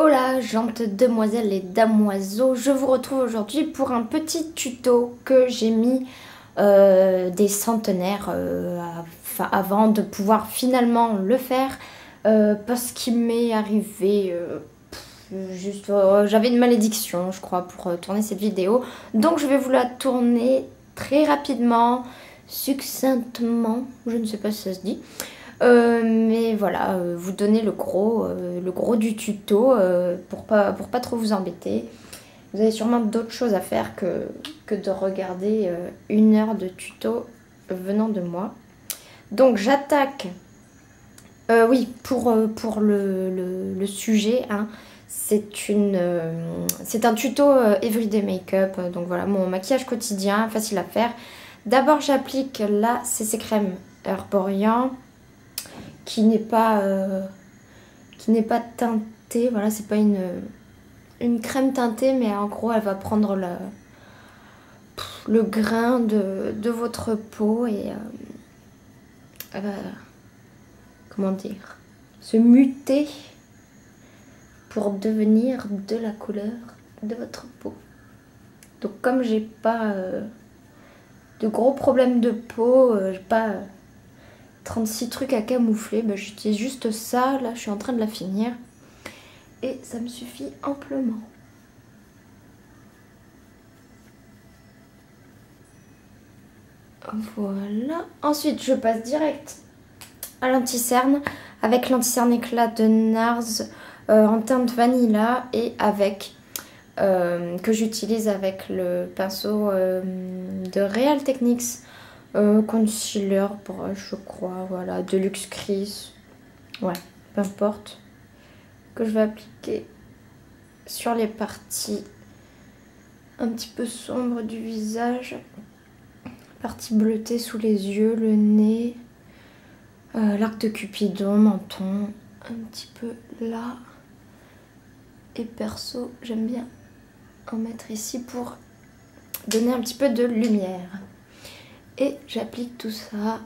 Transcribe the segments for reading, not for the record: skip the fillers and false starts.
Hola, gentes demoiselles et damoiseaux, je vous retrouve aujourd'hui pour un petit tuto que j'ai mis des centenaires avant de pouvoir finalement le faire parce qu'il m'est arrivé j'avais une malédiction je crois pour tourner cette vidéo, donc je vais vous la tourner très rapidement, succinctement, je ne sais pas si ça se dit. Mais voilà, vous donner le gros du tuto pour pas trop vous embêter. Vous avez sûrement d'autres choses à faire que de regarder une heure de tuto venant de moi. Donc j'attaque, oui, pour le sujet, hein, c'est un tuto Everyday Makeup, donc voilà, mon maquillage quotidien, facile à faire. D'abord j'applique la CC Crème Herborian, qui n'est pas teintée, voilà, c'est pas une crème teintée, mais en gros elle va prendre le grain de votre peau et elle va, comment dire, se muter pour devenir de la couleur de votre peau. Donc comme j'ai pas de gros problèmes de peau, j'ai pas 36 trucs à camoufler, bah, j'utilise juste ça. Là je suis en train de la finir et ça me suffit amplement. Voilà. Ensuite je passe direct à l'anti-cerne avec l'anti-cerne éclat de NARS en teinte vanilla et avec que j'utilise avec le pinceau de Real Techniques concealer brush, je crois, voilà, de Luxe Crease, ouais, peu importe, que je vais appliquer sur les parties un petit peu sombres du visage, partie bleutée sous les yeux, le nez, l'arc de Cupidon, menton, un petit peu là, et perso j'aime bien en mettre ici pour donner un petit peu de lumière. Et j'applique tout ça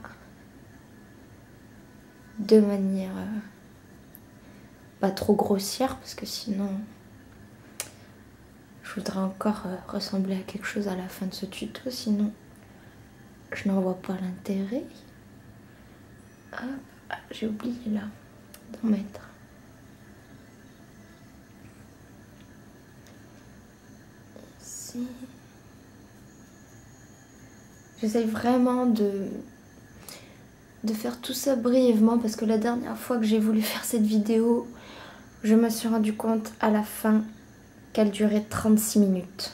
de manière pas trop grossière parce que sinon je voudrais encore ressembler à quelque chose à la fin de ce tuto, sinon je n'en vois pas l'intérêt. Ah, j'ai oublié là d'en mettre. Ici. J'essaye vraiment de faire tout ça brièvement parce que la dernière fois que j'ai voulu faire cette vidéo, je me suis rendu compte à la fin qu'elle durait 36 minutes.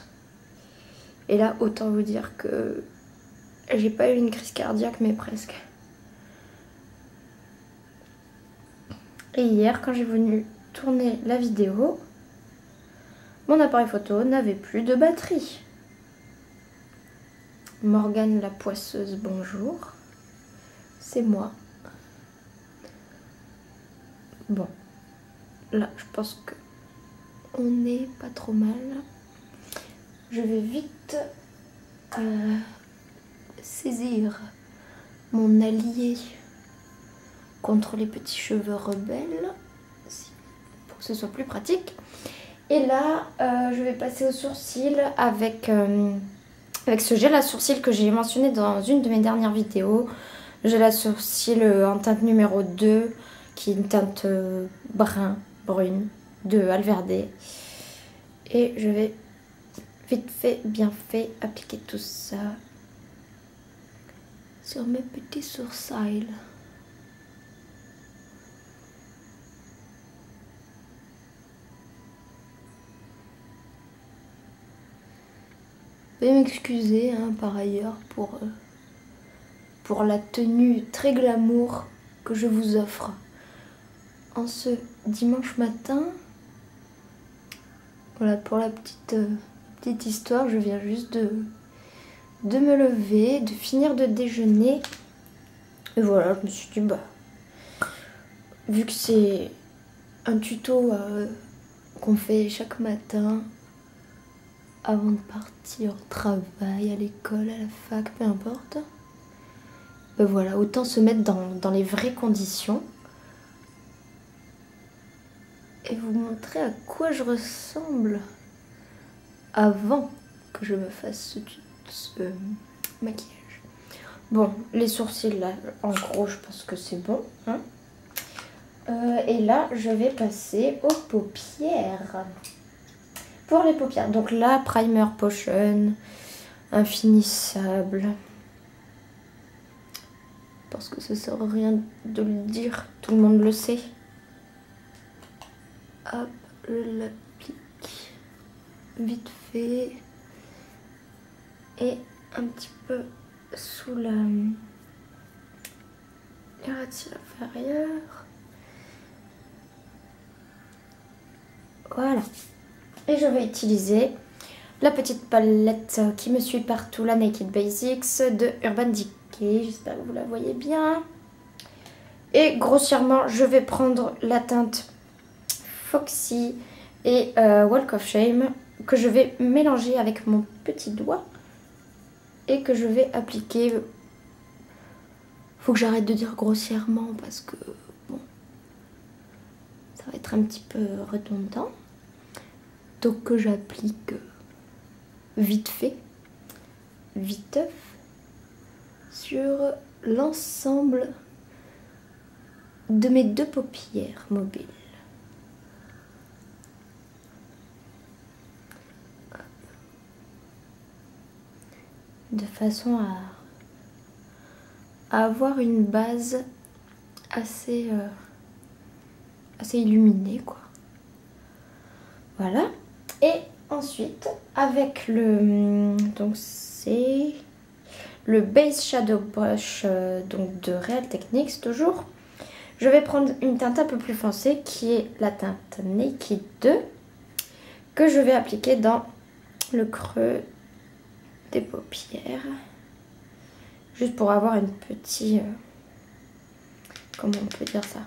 Et là, autant vous dire que j'ai pas eu une crise cardiaque, mais presque. Et hier, quand j'ai venu tourner la vidéo, mon appareil photo n'avait plus de batterie. Morgane la poisseuse, bonjour. C'est moi. Bon, là, je pense que on n'est pas trop mal. Je vais vite saisir mon allié contre les petits cheveux rebelles pour que ce soit plus pratique. Et là, je vais passer au sourcil avec ce gel à sourcils que j'ai mentionné dans une de mes dernières vidéos. Gel à sourcils en teinte numéro 2, qui est une teinte brune de Alverde. Et je vais vite fait, bien fait, appliquer tout ça sur mes petits sourcils. Veuillez m'excuser hein, par ailleurs pour la tenue très glamour que je vous offre en ce dimanche matin. Voilà, pour la petite histoire, je viens juste de me lever, de finir de déjeuner. Et voilà, je me suis dit, bah, vu que c'est un tuto qu'on fait chaque matin, avant de partir au travail, à l'école, à la fac, peu importe, ben voilà, autant se mettre dans les vraies conditions. et vous montrer à quoi je ressemble avant que je me fasse ce maquillage. Bon, les sourcils là, en gros, je pense que c'est bon. Hein. Et là, je vais passer aux paupières. Pour les paupières, donc là, Primer Potion, infinissable. Parce que ça sert à rien de le dire, tout le monde le sait. Hop, je l'applique vite fait. Et un petit peu sous la ratio inférieure. Voilà. Et je vais utiliser la petite palette qui me suit partout, la Naked Basics de Urban Decay. J'espère que vous la voyez bien. Et grossièrement, je vais prendre la teinte Foxy et Walk of Shame que je vais mélanger avec mon petit doigt et que je vais appliquer. Faut que j'arrête de dire grossièrement parce que bon, ça va être un petit peu redondant. Donc que j'applique vite fait, viteuf, sur l'ensemble de mes deux paupières mobiles. De façon à avoir une base assez illuminée, quoi. Voilà. Et ensuite, avec le... donc c'est le Base Shadow Brush donc de Real Techniques toujours. Je vais prendre une teinte un peu plus foncée qui est la teinte Naked 2 que je vais appliquer dans le creux des paupières. Juste pour avoir une petite... comment on peut dire ça?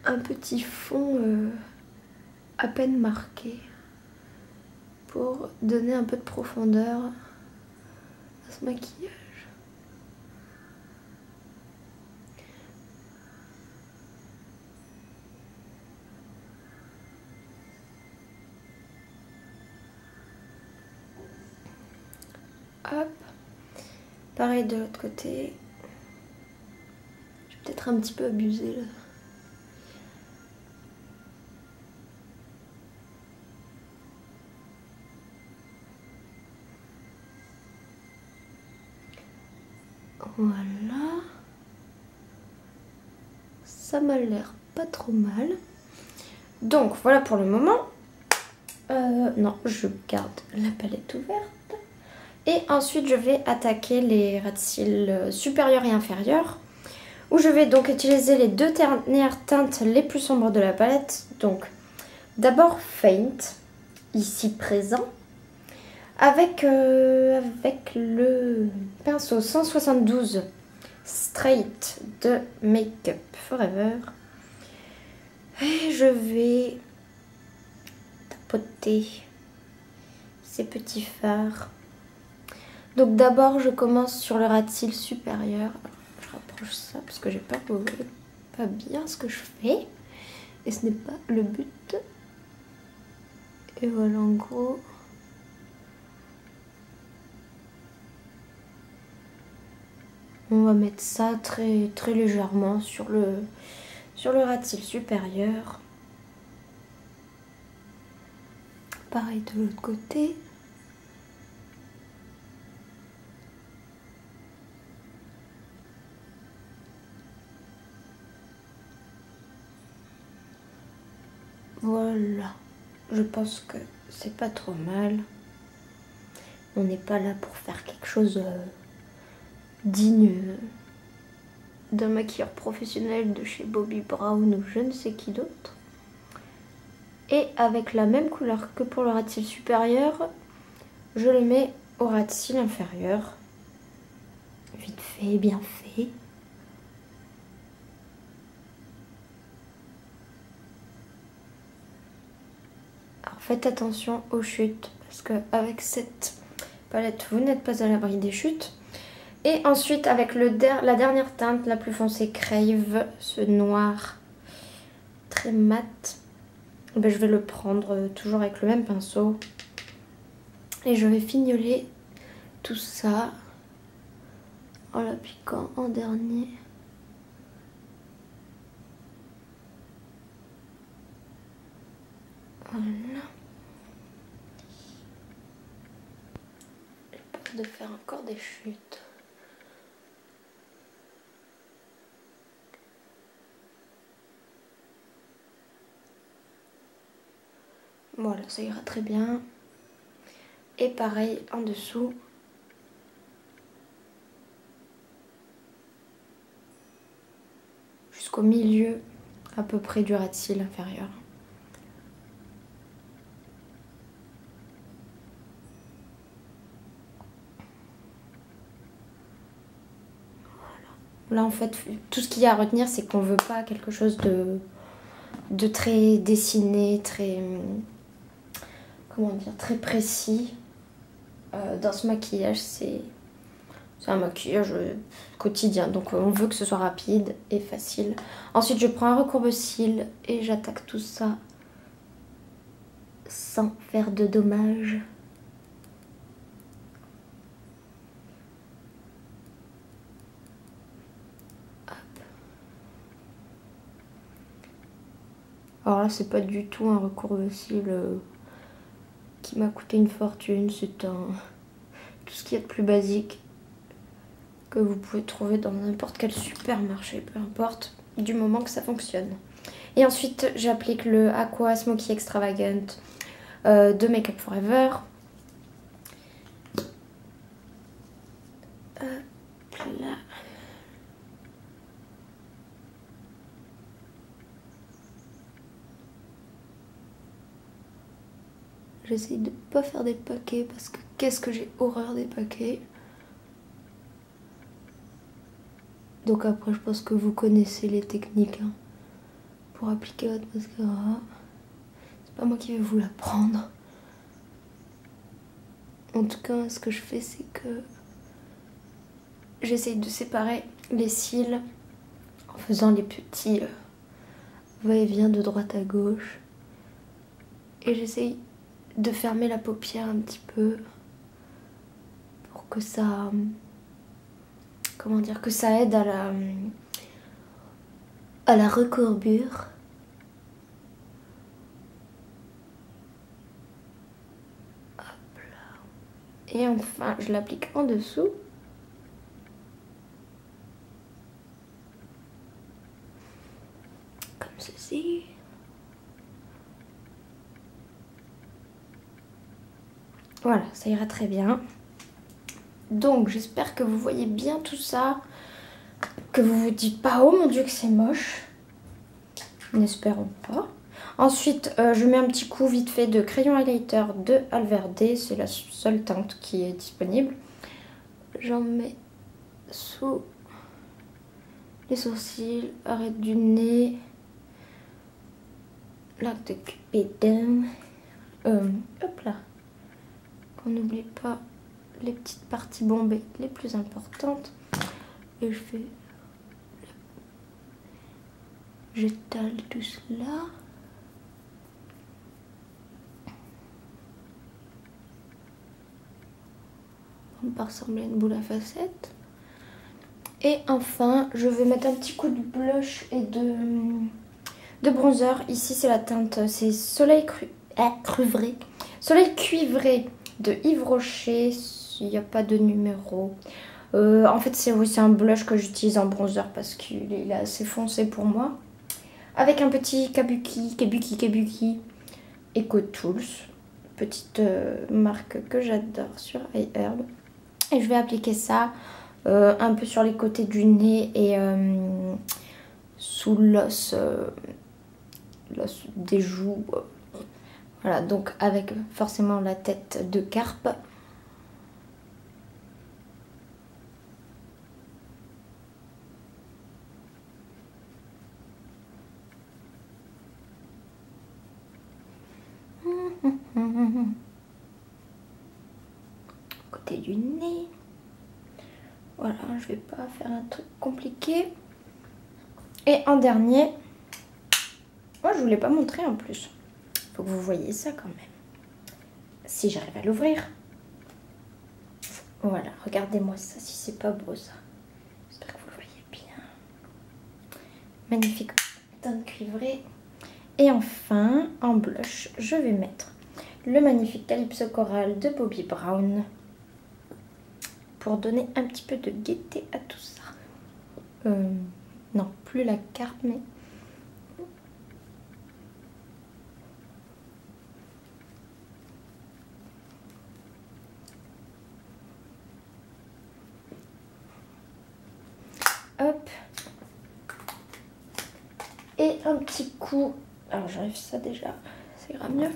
Un petit fond à peine marqué pour donner un peu de profondeur à ce maquillage. Hop, pareil de l'autre côté. J'ai peut-être un petit peu abusé là. Voilà. Ça m'a l'air pas trop mal. Donc voilà pour le moment. Non, je garde la palette ouverte. Et ensuite je vais attaquer les ras de cils supérieurs et inférieurs. Où je vais donc utiliser les deux dernières teintes les plus sombres de la palette. Donc d'abord Faint, ici présent. Avec le pinceau 172 Straight de Make Up Forever. Et je vais tapoter ces petits fards. Donc d'abord je commence sur le ras de cils supérieur. Alors, je rapproche ça parce que j'ai peur que vous voyez pas bien ce que je fais. Et ce n'est pas le but. Et voilà en gros. On va mettre ça très légèrement sur le ras de cils supérieur. Pareil de l'autre côté. Voilà. Je pense que c'est pas trop mal. On n'est pas là pour faire quelque chose digne d'un maquilleur professionnel de chez Bobbi Brown ou je ne sais qui d'autre. Et avec la même couleur que pour le ras de cils supérieur, je le mets au ras de cils inférieur. Vite fait, bien fait. Alors faites attention aux chutes parce qu'avec cette palette, vous n'êtes pas à l'abri des chutes. Et ensuite, avec la dernière teinte, la plus foncée Crave, ce noir très mat, ben, je vais le prendre toujours avec le même pinceau. Et je vais fignoler tout ça en l'appliquant en dernier. Voilà. J'ai peur de faire encore des chutes. Voilà, ça ira très bien. Et pareil en dessous. Jusqu'au milieu à peu près du ras de cils inférieur. Voilà. Là en fait, tout ce qu'il y a à retenir, c'est qu'on veut pas quelque chose de très dessiné, très... comment dire, très précis. Dans ce maquillage, c'est un maquillage quotidien, donc on veut que ce soit rapide et facile. Ensuite, je prends un recourbe-cils et j'attaque tout ça sans faire de dommages. Hop. Alors là, c'est pas du tout un recourbe-cils qui m'a coûté une fortune, c'est tout ce qu'il y a de plus basique que vous pouvez trouver dans n'importe quel supermarché, peu importe, du moment que ça fonctionne. Et ensuite, j'applique le Aqua Smoky Extravagant de Make Up For Ever. Hop là. J'essaye de ne pas faire des paquets parce que qu'est-ce que j'ai horreur des paquets. Donc après, je pense que vous connaissez les techniques hein, pour appliquer votre mascara. C'est pas moi qui vais vous l'apprendre. En tout cas, ce que je fais, c'est que j'essaye de séparer les cils en faisant les petits va-et-vient de droite à gauche. Et j'essaye de fermer la paupière un petit peu pour que ça... comment dire, que ça aide à la recourbure. Hop là. Et enfin, je l'applique en dessous. Comme ceci. Voilà, ça ira très bien. Donc, j'espère que vous voyez bien tout ça. Que vous vous dites pas, oh mon dieu que c'est moche. N'espérons pas. Ensuite, je mets un petit coup vite fait de crayon highlighter de Alverde. C'est la seule teinte qui est disponible. J'en mets sous les sourcils, arrête du nez, l'arc de Cupidon. Hop là. Qu'on n'oublie pas les petites parties bombées les plus importantes. Et j'étale tout cela. On peut ressembler à une boule à facettes. Et enfin, je vais mettre un petit coup de blush et de bronzer. Ici, c'est la teinte, c'est Soleil Cuivré. Soleil Cuivré de Yves Rocher. Il n'y a pas de numéro. En fait, c'est un blush que j'utilise en bronzer parce qu'il est assez foncé pour moi. Avec un petit Kabuki Eco Tools. Petite marque que j'adore sur iHerb. Et je vais appliquer ça un peu sur les côtés du nez et sous l'os des joues. Voilà, donc avec forcément la tête de carpe. Côté du nez. Voilà, je vais pas faire un truc compliqué. Et en dernier, moi je vous l'ai pas montré en plus. Faut que vous voyez ça quand même. Si j'arrive à l'ouvrir. Voilà, regardez-moi ça, si c'est pas beau ça. J'espère que vous le voyez bien. Magnifique teinte cuivrée. Et enfin, en blush, je vais mettre le magnifique Calypso Coral de Bobbi Brown. Pour donner un petit peu de gaieté à tout ça. Non, plus la carte, mais... Hop. Et un petit coup... Alors j'enlève ça déjà, c'est grave mieux.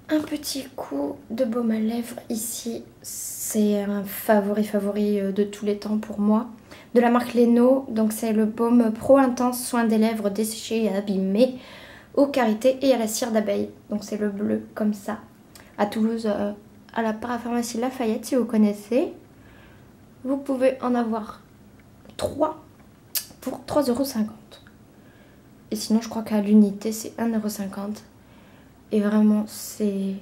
Un petit coup de baume à lèvres ici. C'est un favori de tous les temps pour moi. De la marque Leno. Donc c'est le baume Pro Intense Soin des lèvres desséchées et abîmées au karité et à la cire d'abeille. Donc c'est le bleu comme ça. À Toulouse, à la parapharmacie Lafayette si vous connaissez. Vous pouvez en avoir 3 pour 3,50 €. Et sinon je crois qu'à l'unité c'est 1,50 €. Et vraiment c'est